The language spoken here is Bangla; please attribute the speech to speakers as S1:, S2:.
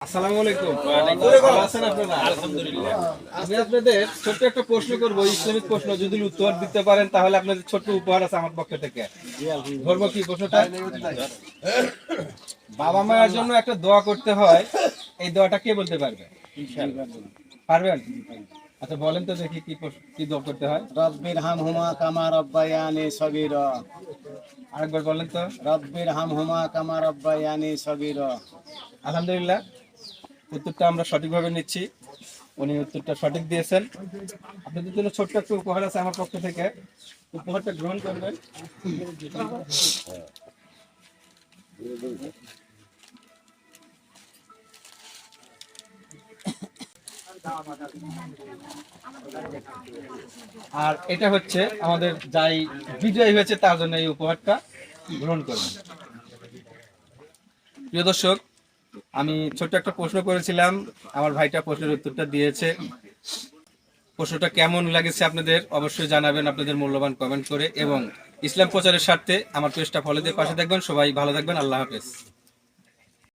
S1: আসসালামু আলাইকুম। ভালো আছেন আপনারা? আলহামদুলিল্লাহ। আমি আপনাদের ছোট্ট একটা প্রশ্ন করব, ইসলামিক প্রশ্ন। যদি উত্তর দিতে পারেন তাহলে আপনাদের ছোট্ট উপহার আছে আমার পক্ষ থেকে। ধরবো কি প্রশ্নটা? বাবা মায়ের জন্য একটা দোয়া করতে হয়, এই দোয়াটা কে বলতে পারবে? পারবেন? আচ্ছা বলেন তো দেখি কি দোয়া করতে হয়।
S2: রব্বির হামহুমা কামা রব্বায়ানি সগীরা।
S1: আরেকবার বলেন তো।
S2: রব্বির হামহুমা কামা রব্বায়ানি সগীরা।
S1: আলহামদুলিল্লাহ, উত্তরটা আমরা সঠিকভাবে নিচ্ছি। উনি উত্তরটা সঠিক দিয়েছেন। আপনাদের জন্য ছোট্ট একটা উপহার আছে আমার পক্ষ থেকে, উপহারটা গ্রহণ করবেন। আর এটা হচ্ছে আমাদের যাই বিজয়ী হয়েছে তার জন্য এই উপহারটা গ্রহণ করবেন। প্রিয় দর্শক, আমি ছোট্ট একটা প্রশ্ন করেছিলাম, আমার ভাইটা প্রশ্নের উত্তরটা দিয়েছে। প্রশ্নটা কেমন লাগেছে আপনাদের অবশ্যই জানাবেন আপনাদের মূল্যবান কমেন্ট করে, এবং ইসলাম প্রচারের স্বার্থে আমার পেজটা ফলো দিয়ে পাশে থাকবেন। সবাই ভালো থাকবেন। আল্লাহ হাফেজ।